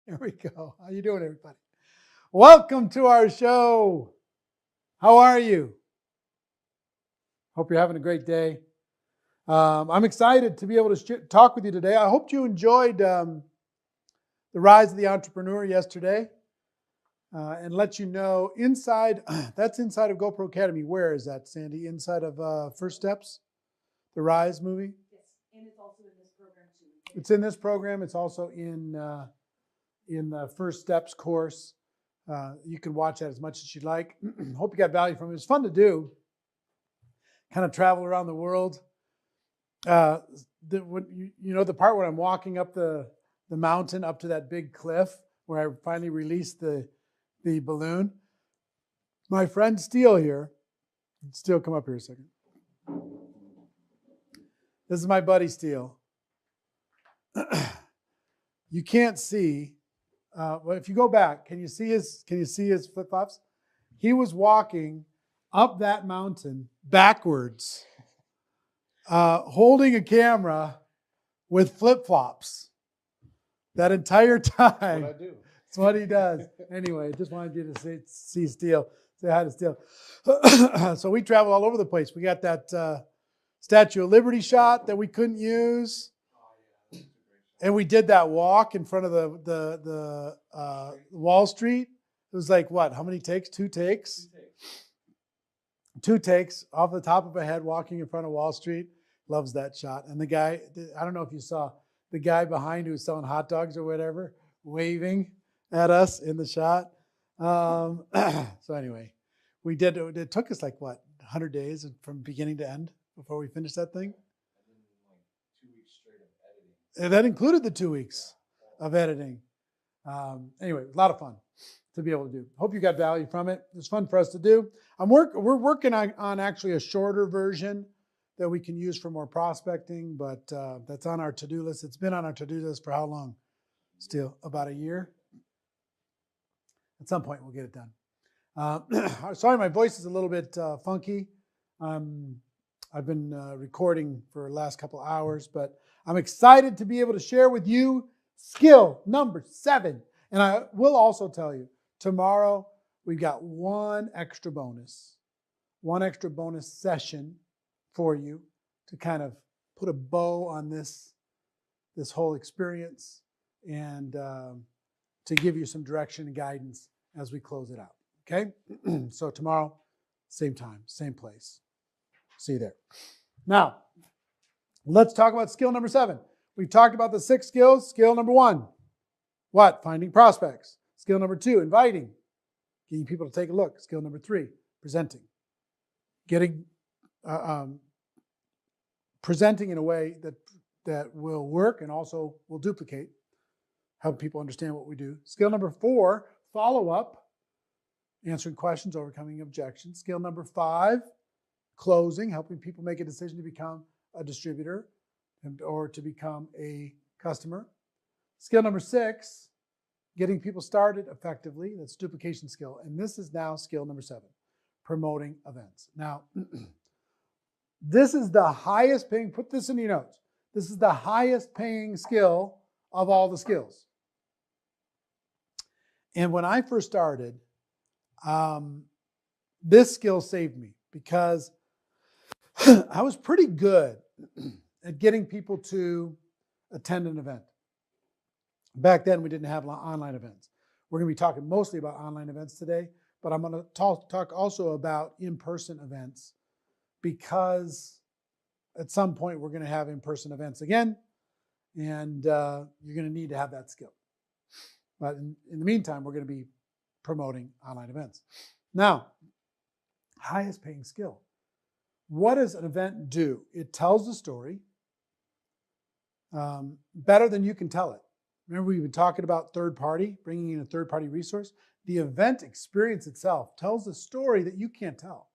There we go. How you doing, everybody? Welcome to our show. How are you? Hope you're having a great day. I'm excited to be able to talk with you today. I hope you enjoyed the Rise of the Entrepreneur yesterday and let you know inside, that's inside of GoPro Academy. Where is that, Sandy? Inside of First Steps, the Rise movie? Yes, and it's also in this program too. It's in this program. It's also in the First Steps course. You can watch that as much as you'd like. Hope you got value from it. It's fun to do. Kind of travel around the world. You know the part where I'm walking up the mountain up to that big cliff where I finally released the balloon. My friend Steele here. Steele, come up here a second. This is my buddy Steele. You can't see. Well, if you go back, can you see his flip-flops? He was walking up that mountain backwards, holding a camera with flip-flops that entire time. That's what I do. That's what he does. Anyway, just wanted you to see Steele. Say hi to Steele. So we travel all over the place. We got that Statue of Liberty shot that we couldn't use. And we did that walk in front of the Wall Street. It was like, what? How many takes? 2 takes? 2 takes off the top of a head walking in front of Wall Street. Loves that shot. And the guy, I don't know if you saw, the guy behind who was selling hot dogs or whatever, waving at us in the shot. So anyway, we did. It took us like, what, 100 days from beginning to end before we finished that thing? And that included the 2 weeks of editing. Anyway, a lot of fun to be able to do. Hope you got value from it. It's fun for us to do. We're working on actually a shorter version that we can use for more prospecting, but that's on our to-do list. It's been on our to-do list for how long? Still about a year. At some point, we'll get it done. Sorry, my voice is a little bit funky. I've been recording for the last couple hours, but I'm excited to be able to share with you skill number 7. And I will also tell you, tomorrow we've got one extra bonus session for you to kind of put a bow on this whole experience and to give you some direction and guidance as we close it out. Okay? So tomorrow, same time, same place. See you there. Now, let's talk about skill number 7. We've talked about the 6 skills. Skill number 1, what? Finding prospects. Skill number 2, inviting, getting people to take a look. Skill number 3, presenting, presenting in a way that will work and also will duplicate, help people understand what we do. Skill number 4, follow up, answering questions, overcoming objections. Skill number 5, closing, helping people make a decision to become a distributor or to become a customer. Skill number 6, getting people started effectively. That's duplication skill. And this is now skill number 7, promoting events. Now, this is the highest paying, put this in your notes. This is the highest paying skill of all the skills. And when I first started, this skill saved me because I was pretty good at getting people to attend an event. Back then, we didn't have online events. We're going to be talking mostly about online events today, but I'm going to talk also about in-person events because at some point we're going to have in-person events again, and you're going to need to have that skill. But in the meantime, we're going to be promoting online events. Now, highest paying skill. What does an event do? It tells the story better than you can tell it. Remember, we've been talking about third party, bringing in a third party resource. The event experience itself tells a story that you can't tell.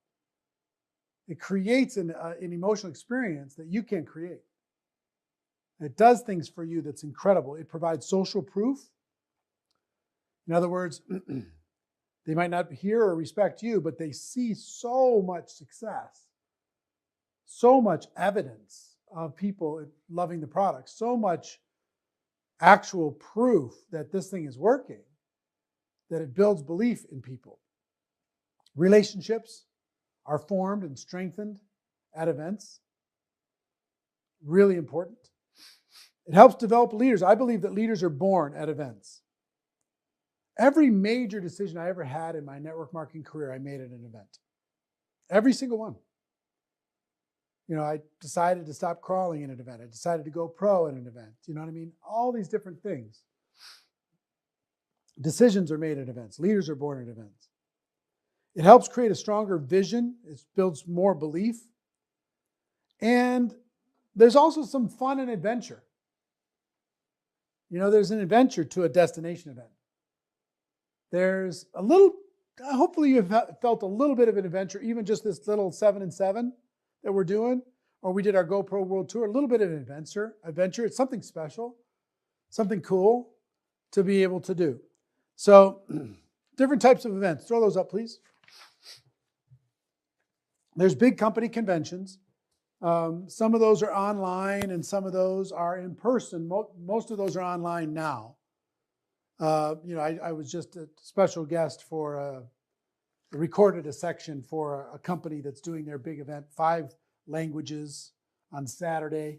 It creates an emotional experience that you can't create. It does things for you that's incredible. It provides social proof. In other words, they might not hear or respect you, but they see so much success, so much evidence of people loving the product, so much actual proof that this thing is working, that it builds belief in people. Relationships are formed and strengthened at events. Really important. It helps develop leaders. I believe that leaders are born at events. Every major decision I ever had in my network marketing career, I made at an event. Every single one. I decided to stop crawling in an event. I decided to go pro in an event. You know what I mean? All these different things. Decisions are made at events. Leaders are born at events. It helps create a stronger vision. It builds more belief. And there's also some fun and adventure. There's an adventure to a destination event. There's a little, hopefully you've felt a little bit of an adventure, even just this little 7 and 7 that we're doing, or we did our GoPro World Tour, a little bit of an adventure. It's something special, something cool to be able to do. So different types of events. Throw those up, please. There's big company conventions. Some of those are online and some of those are in person. Most of those are online now. I was just a special guest for recorded a section for a company that's doing their big event, 5 languages on Saturday.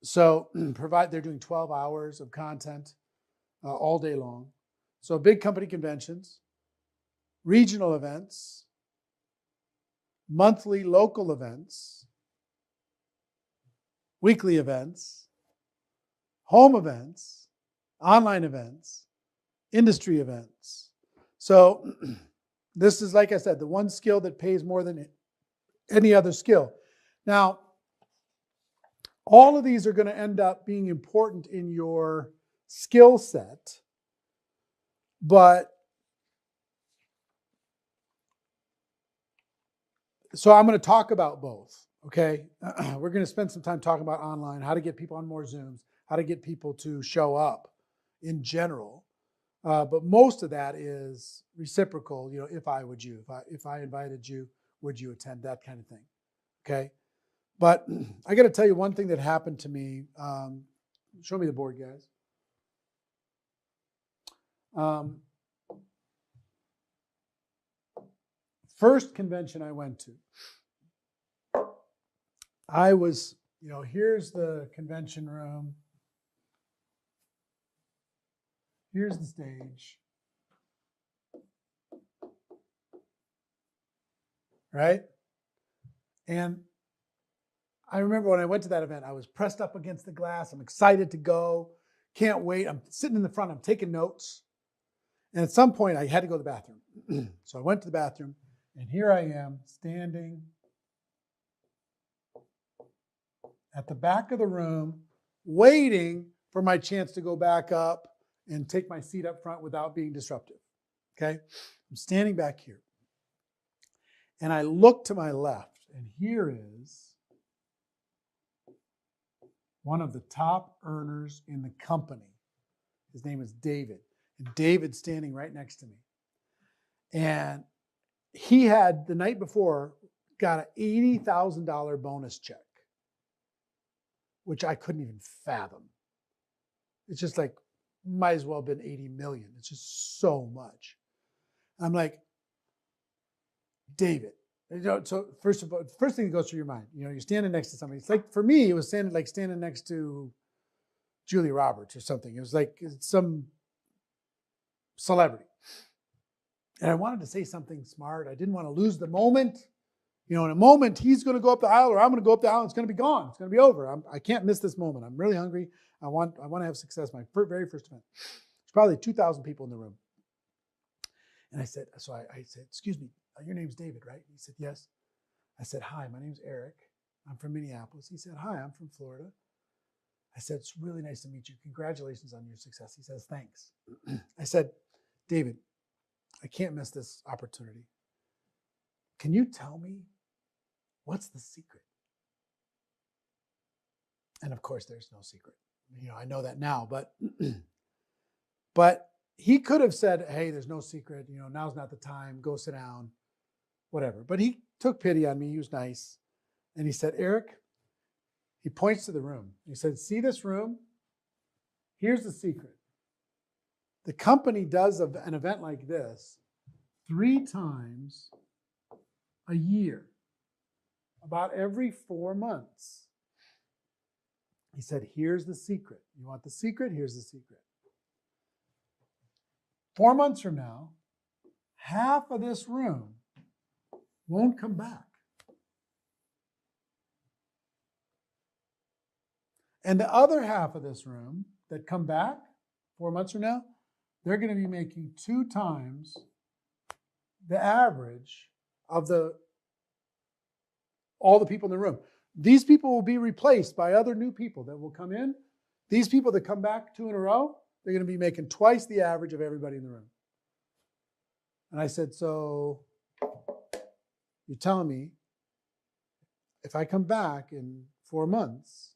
So they're doing 12 hours of content all day long. So big company conventions, regional events, monthly local events, weekly events, home events, online events, industry events. So this is, like I said, the one skill that pays more than any other skill. Now, all of these are going to end up being important in your skill set, but so I'm going to talk about both, okay? We're going to spend some time talking about online, how to get people on more Zooms, how to get people to show up in general. But most of that is reciprocal, if I would you, if I invited you, would you attend, that kind of thing, okay? But I got to tell you one thing that happened to me. Show me the board, guys. First convention I went to, I was, here's the convention room. Here's the stage. Right? And I remember when I went to that event, I was pressed up against the glass. I'm excited to go. Can't wait. I'm sitting in the front. I'm taking notes. And at some point, I had to go to the bathroom. So I went to the bathroom. And here I am standing at the back of the room, waiting for my chance to go back up and take my seat up front without being disruptive. Okay? I'm standing back here. And I look to my left, and here is one of the top earners in the company. His name is David. And David's standing right next to me. And he had, the night before, got an $80,000 bonus check, which I couldn't even fathom. It's just like, might as well have been 80 million. It's just so much. I'm like, David. So first of all, first thing that goes through your mind, you're standing next to somebody. It's like, for me, it was standing next to Julia Roberts or something. It was like some celebrity. And I wanted to say something smart. I didn't want to lose the moment. In a moment, he's going to go up the aisle or I'm going to go up the aisle. It's going to be gone. It's going to be over. I can't miss this moment. I'm really hungry. I want to have success. My very first event. There's probably 2,000 people in the room. And I said, excuse me, your name's David, right? He said, yes. I said, hi, my name's Eric. I'm from Minneapolis. He said, hi, I'm from Florida. I said, it's really nice to meet you. Congratulations on your success. He says, thanks. I said, David, I can't miss this opportunity. Can you tell me what's the secret? And of course, there's no secret. I know that now, but he could have said, hey, there's no secret. Now's not the time. Go sit down, whatever. But he took pity on me. He was nice. And he said, Eric, He points to the room. He said, see this room? Here's the secret. The company does an event like this 3 times a year, about every 4 months. He said, here's the secret. You want the secret? Here's the secret. 4 months from now, half of this room won't come back. And the other half of this room that come back 4 months from now, they're going to be making 2 times the average of all the people in the room. These people will be replaced by other new people that will come in. These people that come back 2 in a row, they're going to be making twice the average of everybody in the room. And I said, so you're telling me if I come back in 4 months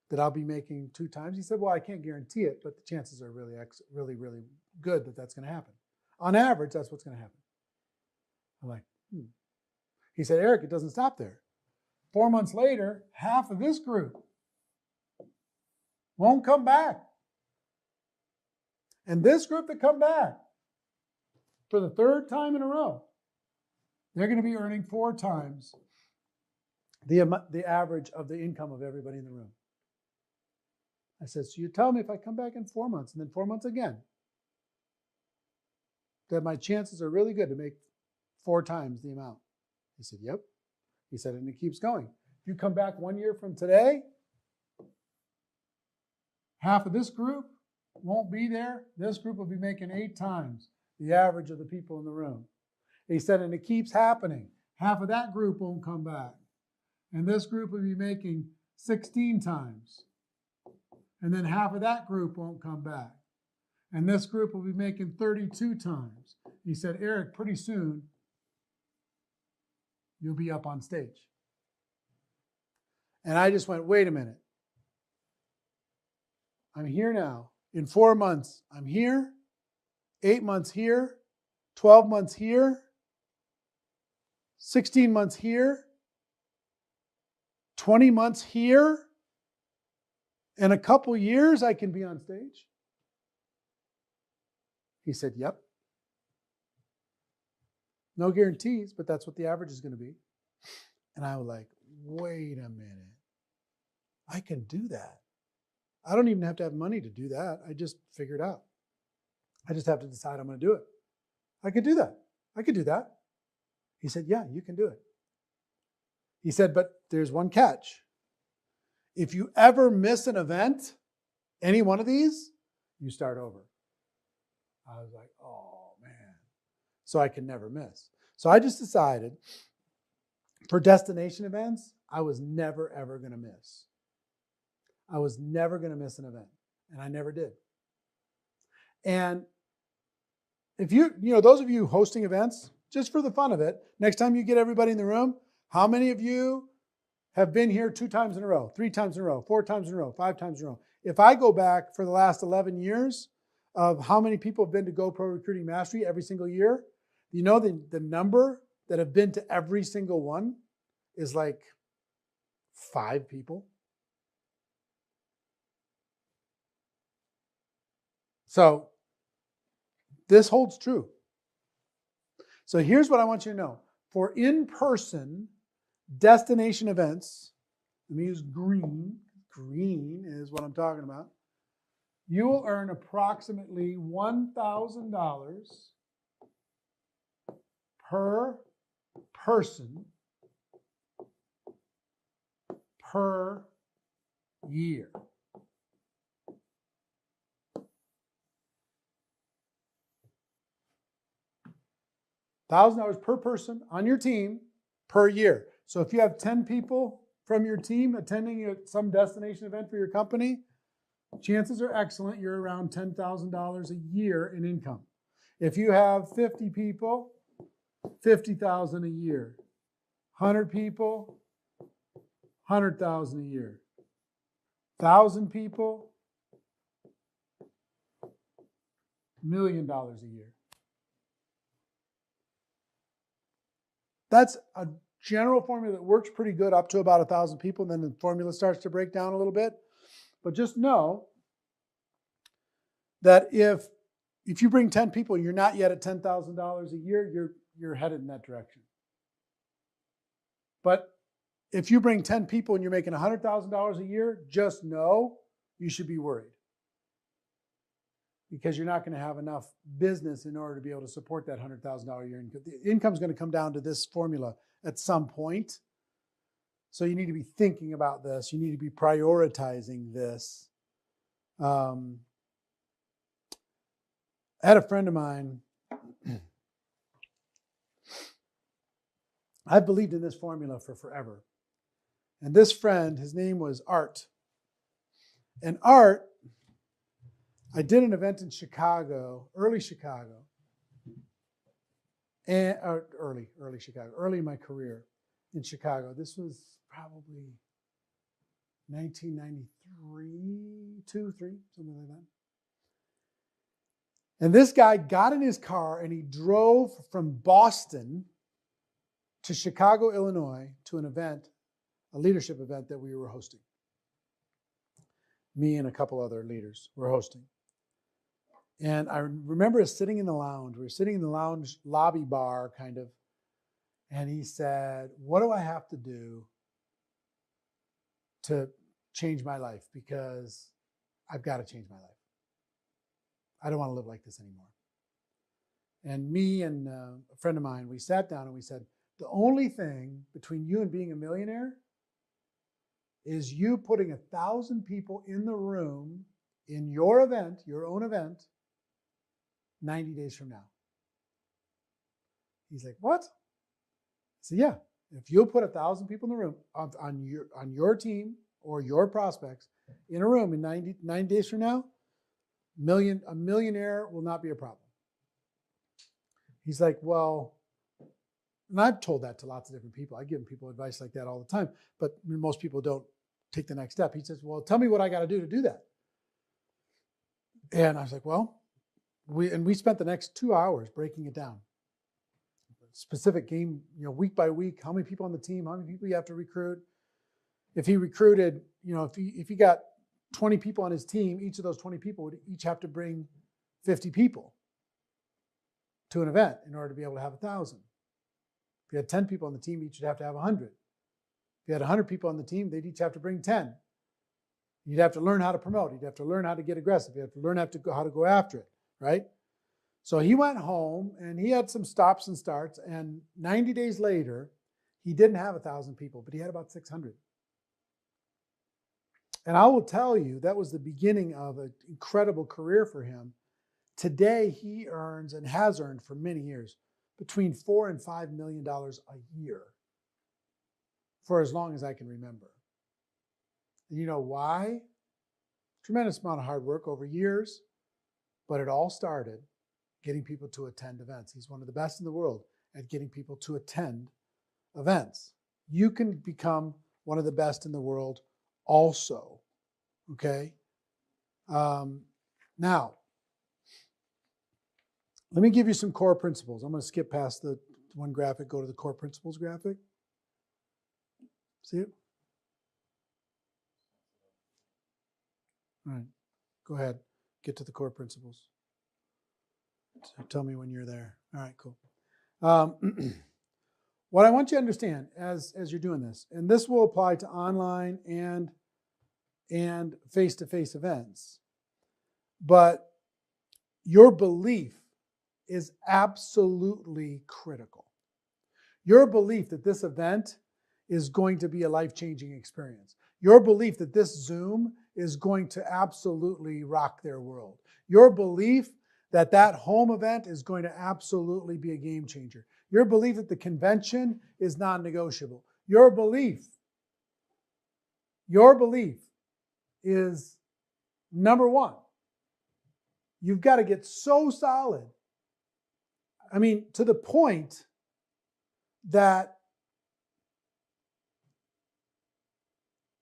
that I'll be making 2 times? He said, well, I can't guarantee it, but the chances are really, really good that that's going to happen. On average, that's what's going to happen. I'm like, He said, Eric, it doesn't stop there. 4 months later, half of this group won't come back. And this group that come back for the 3rd time in a row, they're going to be earning 4 times the average of the income of everybody in the room. I said, so you tell me if I come back in 4 months and then 4 months again, that my chances are really good to make 4 times the amount. He said, yep. He said, and it keeps going. If you come back 1 year from today, half of this group won't be there. This group will be making 8 times the average of the people in the room. He said, and it keeps happening. Half of that group won't come back. And this group will be making 16 times. And then half of that group won't come back. And this group will be making 32 times. He said, Eric, pretty soon, you'll be up on stage. And I just went, wait a minute. I'm here now. In 4 months, I'm here. 8 months here. 12 months here. 16 months here. 20 months here. In a couple years, I can be on stage. He said, yep. No guarantees, but that's what the average is going to be. And I was like, wait a minute. I can do that. I don't even have to have money to do that. I just figure it out. I just have to decide I'm going to do it. I could do that. I could do that. He said, yeah, you can do it. He said, but there's one catch. If you ever miss an event, any one of these, you start over. I was like, oh, man. So I can never miss. So I just decided for destination events, I was never, ever going to miss. I was never going to miss an event. And I never did. And if those of you hosting events, just for the fun of it, next time you get everybody in the room, how many of you have been here 2 times in a row, 3 times in a row, 4 times in a row, 5 times in a row? If I go back for the last 11 years of how many people have been to GoPro Recruiting Mastery every single year, you know the number that have been to every single one is like 5 people. So this holds true. So here's what I want you to know. For in-person destination events, let me use green. Green is what I'm talking about. You will earn approximately $1,000 per person per year. $1,000 per person on your team per year. So if you have 10 people from your team attending some destination event for your company, chances are excellent you're around $10,000 a year in income. If you have 50 people, $50,000 a year. 100 people, $100,000 a year. 1,000 people, $1 million a year. That's a general formula that works pretty good up to about 1,000 people, and then the formula starts to break down a little bit. But just know that if you bring 10 people and you're not yet at $10,000 a year, you're headed in that direction. But if you bring 10 people and you're making $100,000 a year, just know you should be worried, because you're not going to have enough business in order to be able to support that $100,000 a year income. The income is going to come down to this formula at some point. So you need to be thinking about this. You need to be prioritizing this. I had a friend of mine. I've believed in this formula for forever. And this friend, his name was Art. And Art, I did an event in Chicago, early Chicago, and early Chicago, early in my career in Chicago. This was probably 1993, 2, 3, something like that. And this guy got in his car and he drove from Boston to Chicago, Illinois, to an event, a leadership event that we were hosting. Me and a couple other leaders were hosting. And I remember us sitting in the lounge. We were sitting in the lounge lobby bar, kind of. And he said, "What do I have to do to change my life? Because I've got to change my life. I don't want to live like this anymore." And me and a friend of mine, we sat down and we said, the only thing between you and being a millionaire is you putting 1,000 people in the room in your event, your own event, 90 days from now. He's like, "What?" I said, "Yeah, if you'll put 1,000 people in the room on your team or your prospects in a room in 90 days from now, a millionaire will not be a problem." He's like, "Well," and I've told that to lots of different people. I give people advice like that all the time, but most people don't take the next step. He says, "Well, tell me what I got to do to do that." And I was like, "Well," we spent the next 2 hours breaking it down. Specific game, week by week, how many people on the team, how many people you have to recruit. If he recruited, if he got 20 people on his team, each of those 20 people would each have to bring 50 people to an event in order to be able to have 1,000. If you had 10 people on the team, each would have to have 100. If you had 100 people on the team, they'd each have to bring 10. You'd have to learn how to promote. You'd have to learn how to get aggressive. You'd have to learn how to go after it, right? So he went home and he had some stops and starts, and 90 days later, he didn't have 1,000 people, but he had about 600. And I will tell you, that was the beginning of an incredible career for him. Today, he earns and has earned for many years between $4 and $5 million a year for as long as I can remember. And you know why? Tremendous amount of hard work over years, but it all started getting people to attend events. He's one of the best in the world at getting people to attend events. You can become one of the best in the world also, okay? Now, let me give you some core principles. I'm going to skip past the one graphic, go to the core principles graphic. See it? All right, go ahead. Get to the core principles. So tell me when you're there. All right, cool. What I want you to understand as you're doing this, and this will apply to online and face-to-face events, but your belief is absolutely critical. Your belief that this event is going to be a life-changing experience. Your belief that this Zoom is going to absolutely rock their world. Your belief that that home event is going to absolutely be a game changer. Your belief that the convention is non-negotiable. Your belief is number one. You've got to get so solid. I mean, to the point that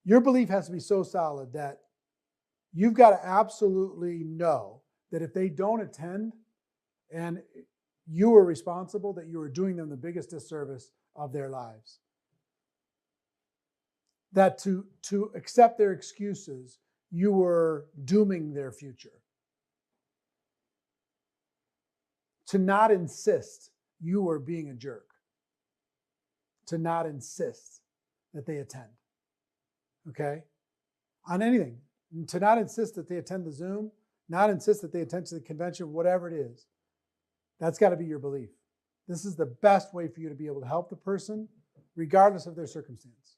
your belief has to be so solid that you've got to absolutely know that if they don't attend and you are responsible, that you are doing them the biggest disservice of their lives. that to accept their excuses, you were dooming their future. To not insist, you were being a jerk. To not insist that they attend. Okay? On anything. To not insist that they attend the Zoom, not insist that they attend to the convention, whatever it is. That's got to be your belief. This is the best way for you to be able to help the person, regardless of their circumstance.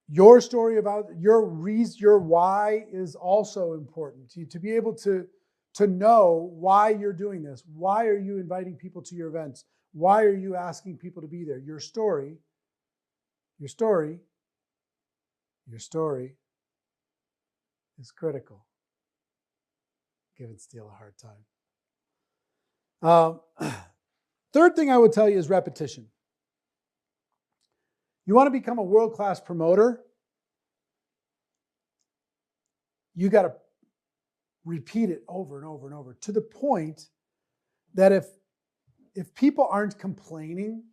Your story about your reason, your why is also important. To be able to know why you're doing this. Why are you inviting people to your events? Why are you asking people to be there? Your story is critical. Giving Steele a hard time. Third thing I would tell you is repetition. You want to become a world-class promoter, you got to repeat it over and over and over to the point that if people aren't complaining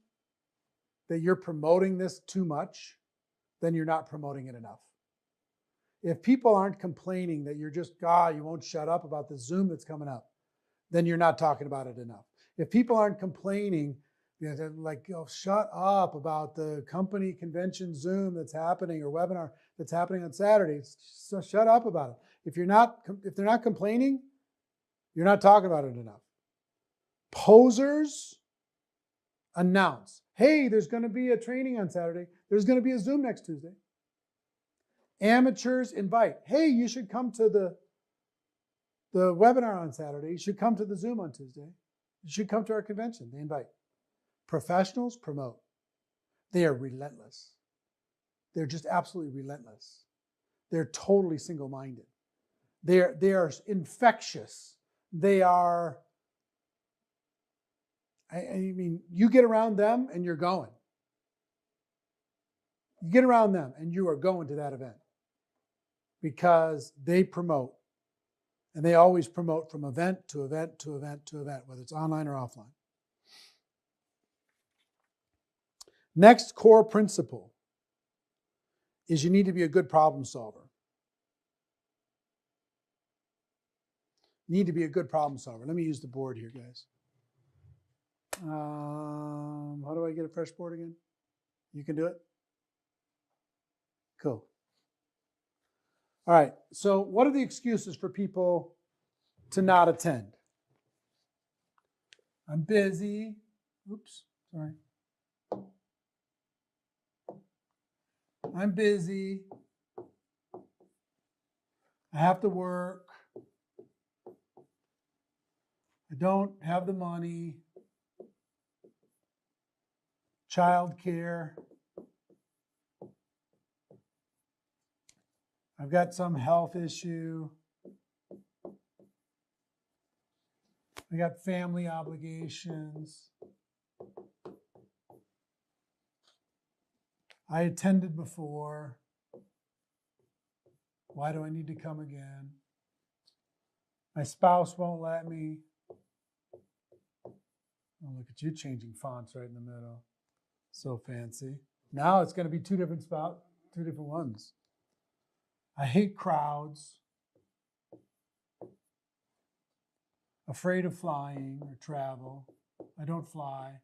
that you're promoting this too much, then you're not promoting it enough. If people aren't complaining that you're just, you won't shut up about the Zoom that's coming up, then you're not talking about it enough. If people aren't complaining, like, shut up about the company convention Zoom that's happening or webinar that's happening on Saturday, so shut up about it. If they're not complaining, you're not talking about it enough. Posers announce, hey, there's going to be a training on Saturday. There's going to be a Zoom next Tuesday. Amateurs invite, hey, you should come to the webinar on Saturday. You should come to the Zoom on Tuesday. You should come to our convention. They invite. Professionals promote. They are relentless. They're just absolutely relentless. They're totally single-minded. They are infectious. They are, I mean, you get around them and you're going. You get around them and you are going to that event because they promote. And they always promote from event to event to event to event, whether it's online or offline. Next core principle is you need to be a good problem solver. You need to be a good problem solver. Let me use the board here, guys. How do I get a fresh board again? You can do it? Cool. All right, so what are the excuses for people to not attend? I'm busy. Oops, sorry. I'm busy. I have to work. I don't have the money. Childcare. I've got some health issue. I got family obligations. I attended before. Why do I need to come again? My spouse won't let me. Oh, look at you changing fonts right in the middle. So fancy. Now it's going to be two different ones. I hate crowds. Afraid of flying or travel. I don't fly.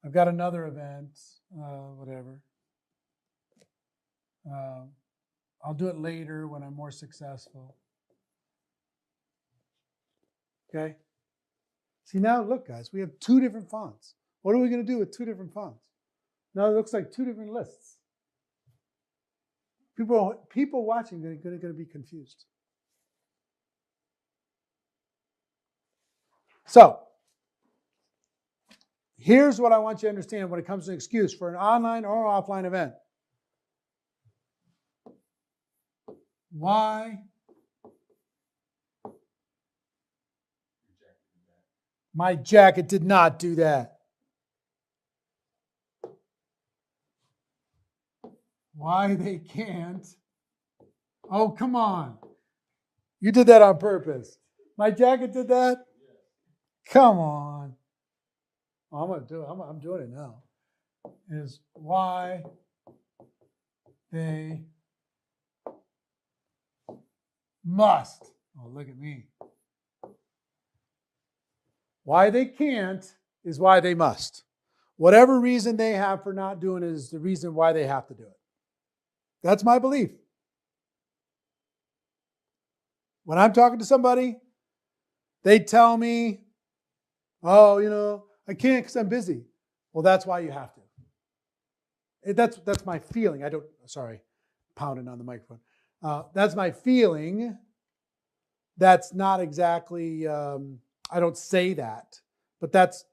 I've got another event, whatever. I'll do it later when I'm more successful. Okay? See, now look, guys, we have two different fonts. What are we going to do with two different fonts? Now it looks like two different lists. People watching are going to be confused. So, here's what I want you to understand when it comes to an excuse for an online or offline event. Why? My jacket did not do that. Why they can't? Oh, come on. You did that on purpose. My jacket did that? Come on. Oh, I'm doing it now. is why they must. Oh, look at me. Why they can't is why they must. Whatever reason they have for not doing it is the reason why they have to do it. That's my belief. When I'm talking to somebody, they tell me, oh, I can't because I'm busy. Well, that's why you have to. That's my feeling. Pounding on the microphone. That's my feeling. That's not exactly, I don't say that, but that's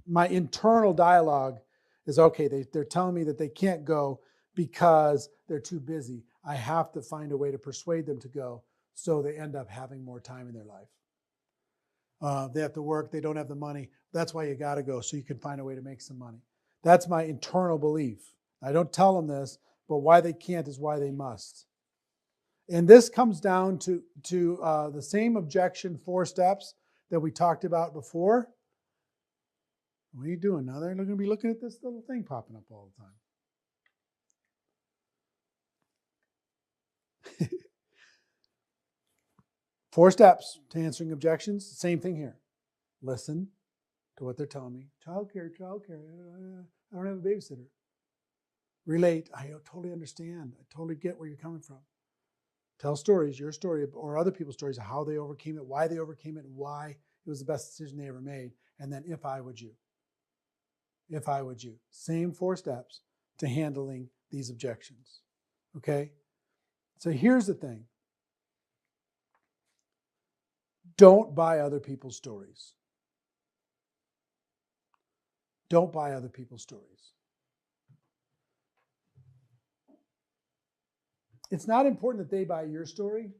my internal dialogue is, okay, they're telling me that they can't go because they're too busy. I have to find a way to persuade them to go so they end up having more time in their life. They have to work. They don't have the money. That's why you got to go, so you can find a way to make some money. That's my internal belief. I don't tell them this, but why they can't is why they must. And this comes down to the same objection 4 steps that we talked about before. What are you doing now? They're going to be looking at this little thing popping up all the time. 4 steps to answering objections. Same thing here. Listen to what they're telling me. Childcare. I don't have a babysitter. Relate. I totally understand. I totally get where you're coming from. Tell stories, your story, or other people's stories of how they overcame it, why they overcame it, and why it was the best decision they ever made. And then, if I would you. If I would you. Same 4 steps to handling these objections. Okay? So here's the thing. Don't buy other people's stories. Don't buy other people's stories. It's not important that they buy your story.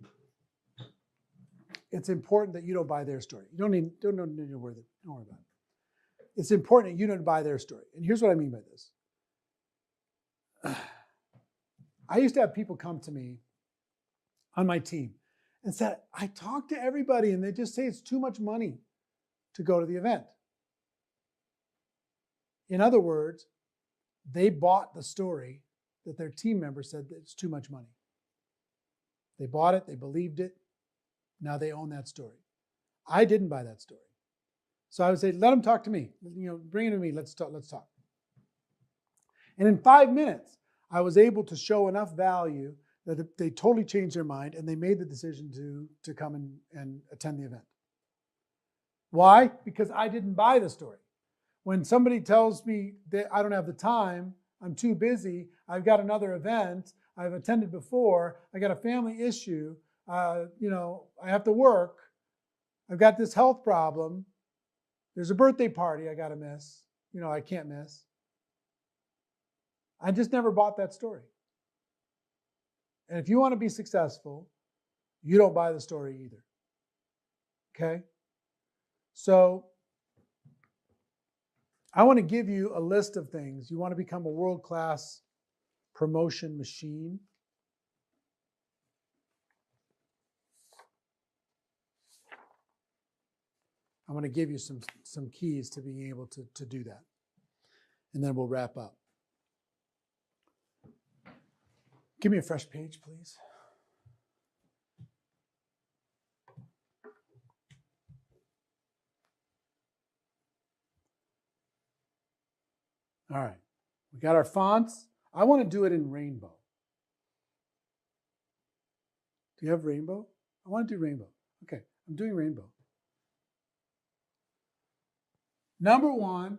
It's important that you don't buy their story. You don't need to worry about it. It's important that you don't buy their story. And here's what I mean by this. I used to have people come to me on my team and said, I talk to everybody and they just say it's too much money to go to the event. In other words, they bought the story that their team member said that it's too much money. They bought it, they believed it, now they own that story. I didn't buy that story. So I would say, let them talk to me. Bring it to me, let's talk. And in 5 minutes, I was able to show enough value that they totally changed their mind and they made the decision to come and attend the event. Why? Because I didn't buy the story. When somebody tells me that I don't have the time, I'm too busy, I've got another event, I've attended before, I got a family issue, I have to work, I've got this health problem, there's a birthday party I got to miss, I can't miss. I just never bought that story. And if you want to be successful, you don't buy the story either. Okay? So I want to give you a list of things. You want to become a world-class promotion machine. I want to give you some keys to being able to do that. And then we'll wrap up. Give me a fresh page, please. All right. We got our fonts. I want to do it in rainbow. Do you have rainbow? I want to do rainbow. Okay, I'm doing rainbow. Number 1,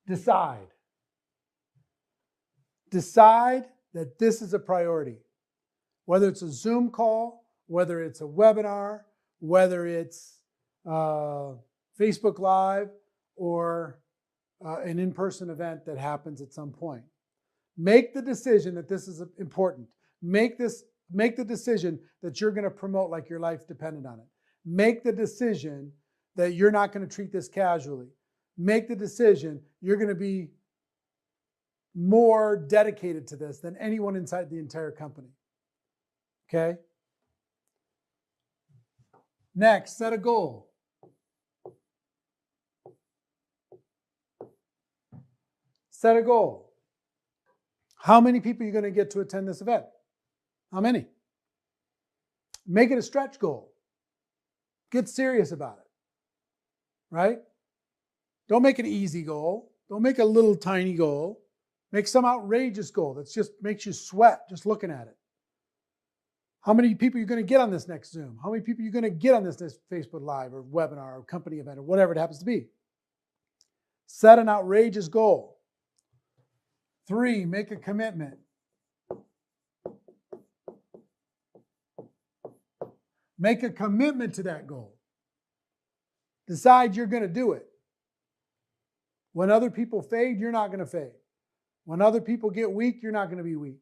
decide. Decide that this is a priority. Whether it's a Zoom call, whether it's a webinar, whether it's Facebook Live, or an in-person event that happens at some point. Make the decision that this is important. Make the decision that you're going to promote like your life depended on it. Make the decision that you're not going to treat this casually. Make the decision you're going to be more dedicated to this than anyone inside the entire company. Okay? Next, set a goal. Set a goal. How many people are you going to get to attend this event? How many? Make it a stretch goal. Get serious about it, right? Don't make an easy goal. Don't make a little tiny goal. Make some outrageous goal that just makes you sweat just looking at it. How many people are you going to get on this next Zoom? How many people are you going to get on this next Facebook Live or webinar or company event or whatever it happens to be? Set an outrageous goal. 3, make a commitment. Make a commitment to that goal. Decide you're going to do it. When other people fade, you're not going to fade. When other people get weak, you're not going to be weak.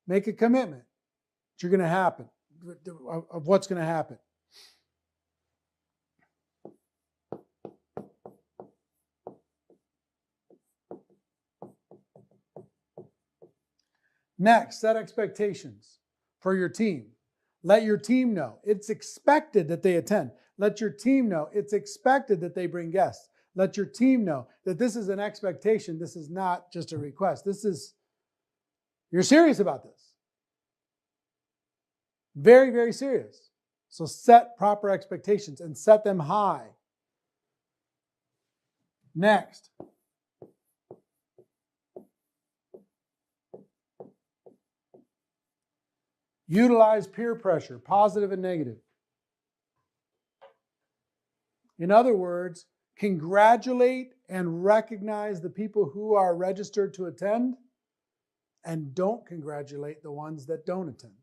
Make a commitment that you're going to happen, of what's going to happen. Next, set expectations for your team. Let your team know it's expected that they attend. Let your team know it's expected that they bring guests. Let your team know that this is an expectation. This is not just a request. You're serious about this. Very, very serious. So set proper expectations and set them high. Next. Utilize peer pressure, positive and negative. In other words, congratulate and recognize the people who are registered to attend and don't congratulate the ones that don't attend.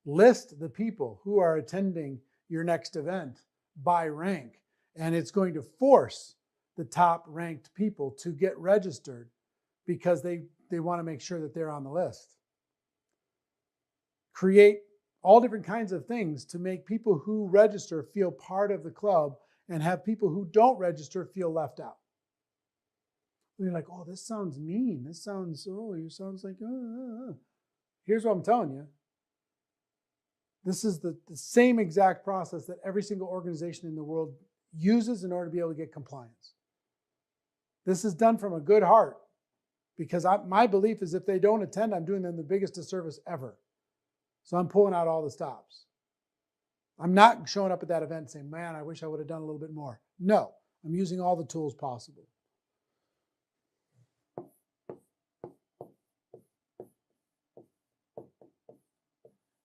List the people who are attending your next event by rank, and it's going to force the top ranked people to get registered because they want to make sure that they're on the list. Create all different kinds of things to make people who register feel part of the club and have people who don't register feel left out. You're like, oh, this sounds mean. This sounds, you sounds like, Here's what I'm telling you. This is the same exact process that every single organization in the world uses in order to be able to get compliance. This is done from a good heart because my belief is if they don't attend, I'm doing them the biggest disservice ever. So I'm pulling out all the stops. I'm not showing up at that event and saying, man, I wish I would have done a little bit more. No, I'm using all the tools possible.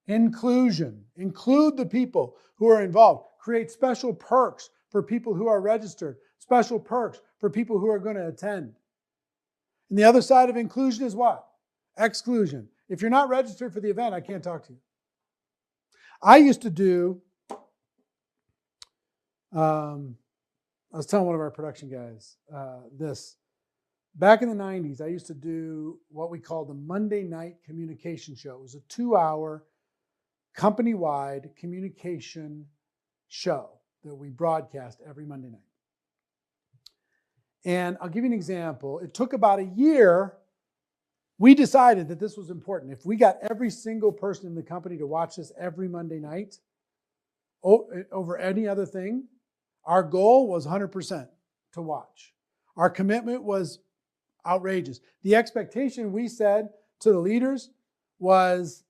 Inclusion. Include the people who are involved. Create special perks for people who are registered. Special perks for people who are going to attend. And the other side of inclusion is what? Exclusion. If you're not registered for the event, I can't talk to you. I used to do, I was telling one of our production guys this. Back in the 90s, I used to do what we called the Monday night communication show. It was a 2-hour company-wide communication show that we broadcast every Monday night. And I'll give you an example. It took about a year. We decided that this was important. If we got every single person in the company to watch this every Monday night over any other thing, our goal was 100% to watch. Our commitment was outrageous. The expectation we said to the leaders was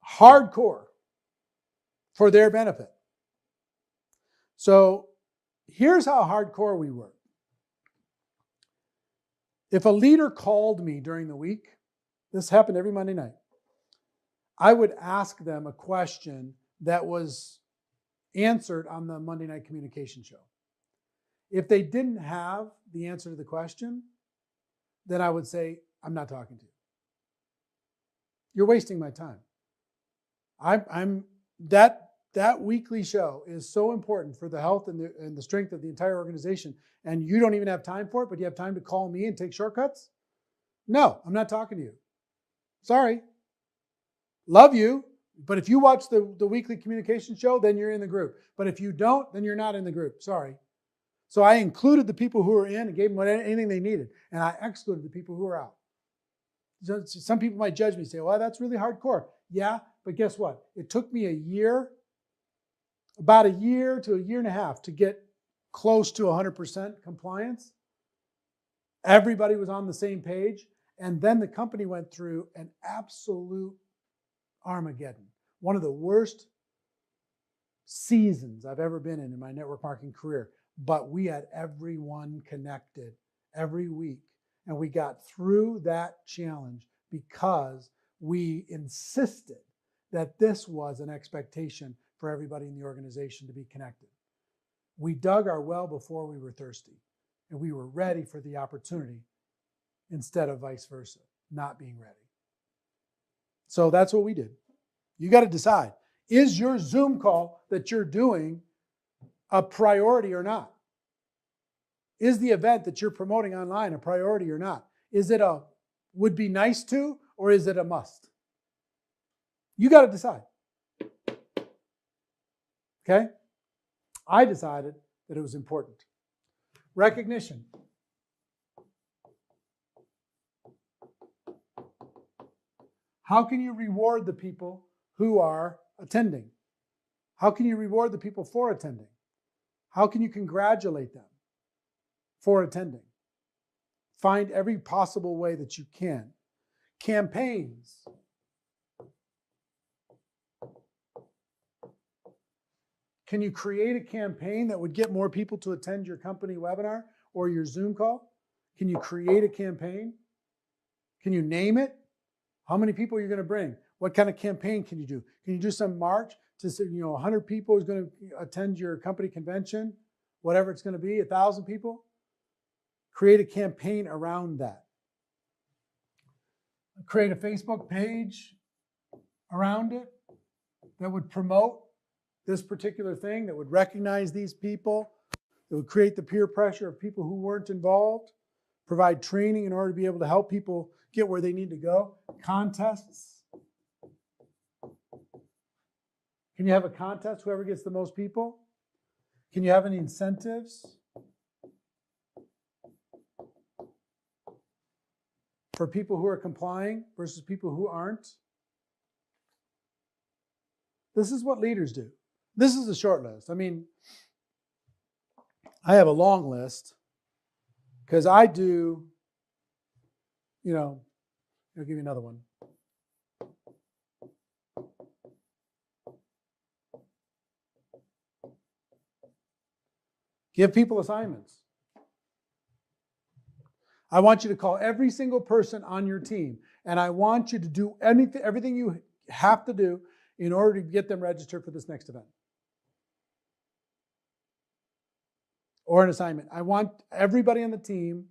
hardcore for their benefit. So here's how hardcore we were. If a leader called me during the week, this happened every Monday night, I would ask them a question that was answered on the Monday night communication show. If they didn't have the answer to the question, then I would say, I'm not talking to you. You're wasting my time. That weekly show is so important for the health and the strength of the entire organization, and you don't even have time for it, but you have time to call me and take shortcuts? No, I'm not talking to you. Sorry. Love you, but if you watch the weekly communication show, then you're in the group. But if you don't, then you're not in the group. Sorry. So I included the people who were in and gave them anything they needed, and I excluded the people who were out. Some people might judge me and say, well, that's really hardcore. Yeah, but guess what? It took me about a year to a year and a half to get close to 100% compliance. Everybody was on the same page. And then the company went through an absolute Armageddon. One of the worst seasons I've ever been in my network marketing career. But we had everyone connected every week. And we got through that challenge because we insisted that this was an expectation for everybody in the organization to be connected. We dug our well before we were thirsty, and we were ready for the opportunity instead of vice versa, not being ready. So that's what we did. You got to decide, is your Zoom call that you're doing a priority or not? Is the event that you're promoting online a priority or not? Is it a would be nice to, or is it a must? You got to decide. Okay? I decided that it was important. Recognition. How can you reward the people who are attending? How can you reward the people for attending? How can you congratulate them for attending? Find every possible way that you can. Campaigns. Can you create a campaign that would get more people to attend your company webinar or your Zoom call? Can you create a campaign? Can you name it? How many people are you going to bring? What kind of campaign can you do? Can you do some march to say, 100 people is going to attend your company convention, whatever it's going to be, 1,000 people? Create a campaign around that. Create a Facebook page around it that would promote this particular thing, that would recognize these people, that would create the peer pressure of people who weren't involved, provide training in order to be able to help people get where they need to go. Contests. Can you have a contest, whoever gets the most people? Can you have any incentives for people who are complying versus people who aren't? This is what leaders do. This is a short list. I mean, I have a long list because I do, I'll give you another one. Give people assignments. I want you to call every single person on your team, and I want you to do everything you have to do in order to get them registered for this next event. Or an assignment. I want everybody on the team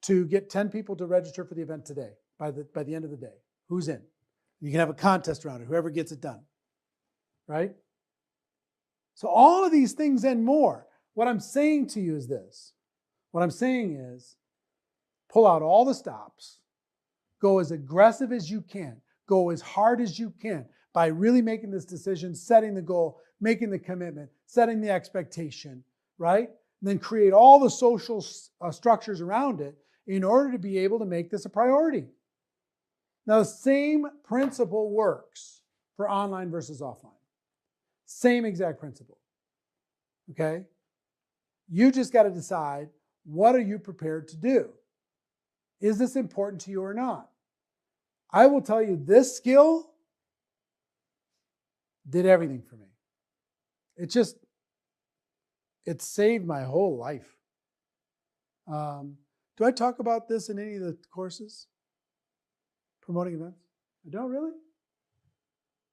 to get 10 people to register for the event today, by the end of the day. Who's in? You can have a contest around it, whoever gets it done. Right? So all of these things and more. What I'm saying to you is this. What I'm saying is, pull out all the stops. Go as aggressive as you can. Go as hard as you can by really making this decision, setting the goal, making the commitment, setting the expectation, right? And then create all the social structures around it in order to be able to make this a priority. Now, the same principle works for online versus offline. Same exact principle. Okay? You just got to decide, what are you prepared to do? Is this important to you or not? I will tell you, this skill did everything for me. It saved my whole life. Do I talk about this in any of the courses? Promoting events? I don't really?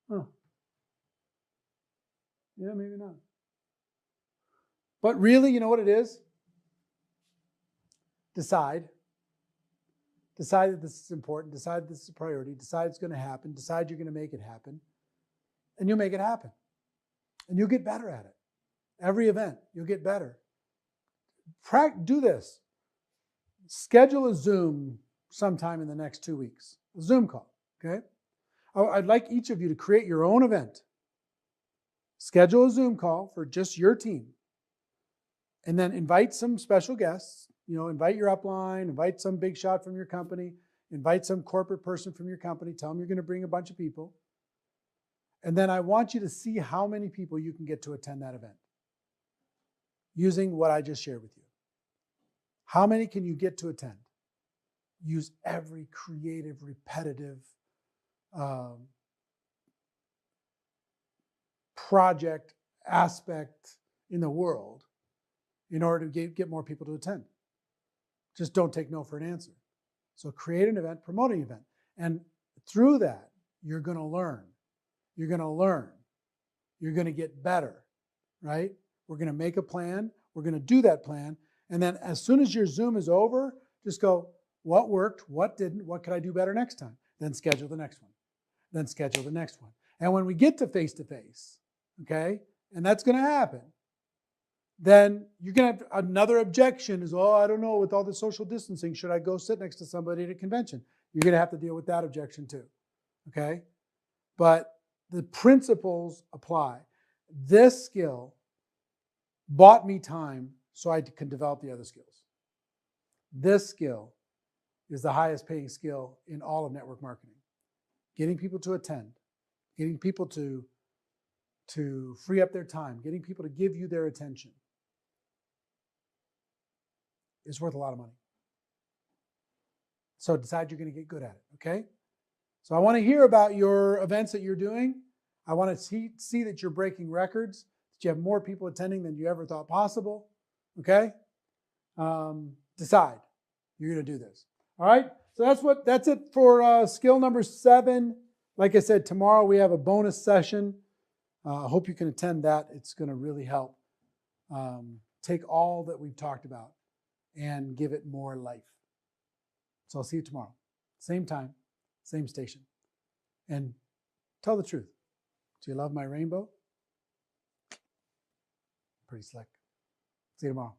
Huh. Yeah, maybe not. But really, you know what it is? Decide. Decide that this is important. Decide that this is a priority. Decide it's going to happen. Decide you're going to make it happen. And you'll make it happen. And you'll get better at it. Every event, you'll get better. Do this. Schedule a Zoom sometime in the next 2 weeks. A Zoom call, okay? I'd like each of you to create your own event. Schedule a Zoom call for just your team. And then invite some special guests. Invite your upline, invite some big shot from your company, invite some corporate person from your company, tell them you're going to bring a bunch of people. And then I want you to see how many people you can get to attend that event using what I just shared with you. How many can you get to attend? use every creative, repetitive project aspect in the world in order to get more people to attend. Just don't take no for an answer. So create an event, promote an event. And through that, you're going to learn. You're going to learn. You're going to get better, right? We're going to make a plan. We're going to do that plan. And then as soon as your Zoom is over, just go, what worked? What didn't? What could I do better next time? Then schedule the next one. Then schedule the next one. And when we get to face-to-face, okay, and that's going to happen, then you're going to have another objection is, oh, I don't know, with all the social distancing, should I go sit next to somebody at a convention? You're going to have to deal with that objection too, okay? But the principles apply. This skill bought me time so I can develop the other skills. This skill is the highest paying skill in all of network marketing. Getting people to attend, getting people to free up their time, getting people to give you their attention is worth a lot of money. So decide you're going to get good at it, okay? So I want to hear about your events that you're doing. I want to see that you're breaking records, that you have more people attending than you ever thought possible, okay? Decide you're going to do this, all right? So that's it for skill number 7. Like I said, tomorrow we have a bonus session. I hope you can attend that. It's going to really help take all that we've talked about and give it more life. So I'll see you tomorrow. Same time, same station. And tell the truth. Do you love my rainbow? Pretty slick. See you tomorrow.